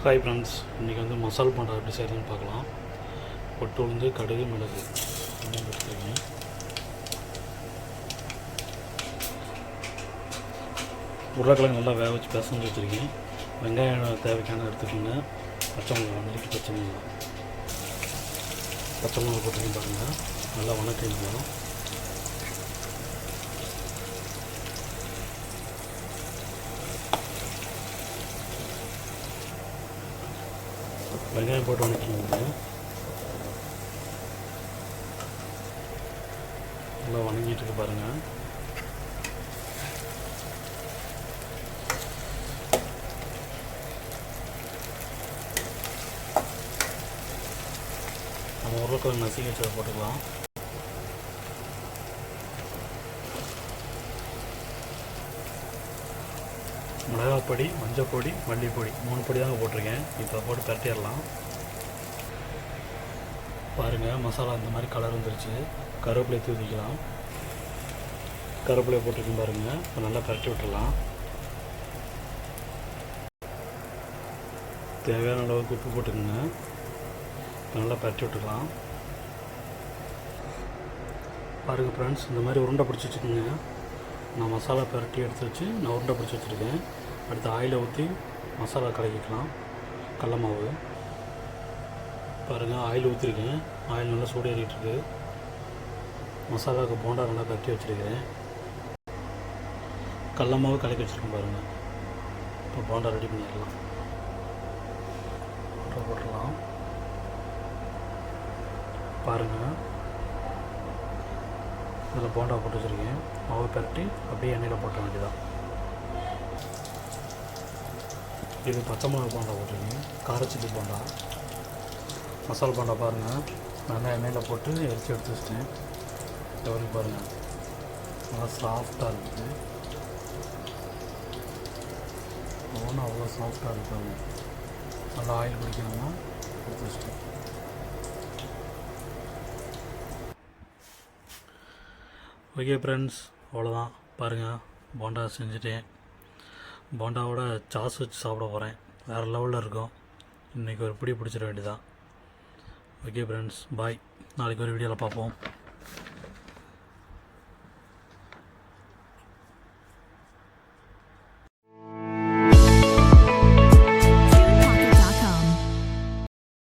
Hi friends, இன்றைக்கி வந்து மசால் போண்டா எப்படி செய்கிறதுன்னு பார்க்கலாம். பொட்டு உளுந்து, கடுகு, மிளகு எடுத்துருக்கேன். உருளைக்கிழங்கு நல்லா வேக வச்சு பிசைஞ்சு வச்சுருக்கேன். வெங்காயம் தேவைக்கான எடுத்துக்கோங்க. பச்சை மிளகா நறுக்கி பச்சை மிளகா போட்டுருக்கேன் பாருங்கள். நல்லா வணக்கிக்கலாம். வெங்காயம் போட்டு வணக்கிங்க. நல்லா வணங்கிட்டு இருக்கு பாருங்கள். நம்ம உருளைக்கிழங்கு நசுக்கி வச்சதை போட்டுக்கலாம். மிளகாப்பொடி, மஞ்சள் பொடி, மல்லிப்பொடி 3 பொடி தாங்க போட்டிருக்கேன். இப்போ போட்டு பரட்டிடலாம். பாருங்கள், மசாலா இந்த மாதிரி கலர் வந்துருச்சு. கருவேப்பிலை தூவிக்கலாம். கருவேப்பிலை போட்டிருக்கேன் பாருங்கள். இப்போ நல்லா பரட்டி விட்டுடலாம். தேவையான அளவுக்கு உப்பு போட்டுக்கோங்க. இப்போ நல்லா பரட்டி விட்டுக்கலாம். பாருங்கள் ஃப்ரெண்ட்ஸ், இந்த மாதிரி உருண்டை பிடிச்சி வச்சுக்கோங்க. நான் மசாலா பரட்டி எடுத்து வச்சு நான் உருண்டை பிடிச்சி வச்சுருக்கேன். அடுத்து ஆயிலை ஊற்றி மசாலா கலக்கிக்கலாம். கடல மாவு பாருங்கள், ஆயில் ஊற்றிருக்கேன். ஆயில் நல்லா சூடேறிட்டுருக்கு. மசாலாவுக்கு போண்டா நல்லா கட்டி வச்சுருக்கேன். கடல மாவு கலக்கி வச்சுருக்கேன் பாருங்கள். இப்போ போண்டா ரெடி பண்ணிடலாம். போட்டுடலாம். பாருங்கள், இதில் போண்டா போட்டு வச்சுருக்கேன். மாவு பரட்டி அப்படியே எண்ணெயில் போட்ட வேண்டியதான். இது பச்சை மிளகா போண்டா போட்டிருக்கேன். காரச்சில்லி போண்டா, மசாலா போண்டா பாருங்கள். நல்லா எண்ணெயில் போட்டு எரிச்சு எடுத்து வச்சிட்டேன். எவ்வளோ பாருங்கள், நல்லா சாஃப்டாக இருக்குது. ஒன்றும் அவ்வளோ சாஃப்டாக இருக்குது. நல்லா ஆயில் பிடிக்கணும்னா எடுத்து வச்சிட்டேன். ஓகே ஃப்ரெண்ட்ஸ், அவ்வளோதான். பாருங்கள், போண்டா செஞ்சுட்டேன். போண்டாவோட சாஸ் வச்சு சாப்பிட போகிறேன். வேறு லெவலில் இருக்கும். இன்றைக்கி ஒரு பிடிச்சிட வேண்டியதான். ஓகே ஃப்ரெண்ட்ஸ், பாய். நாளைக்கு ஒரு வீடியோவில் பார்ப்போம்.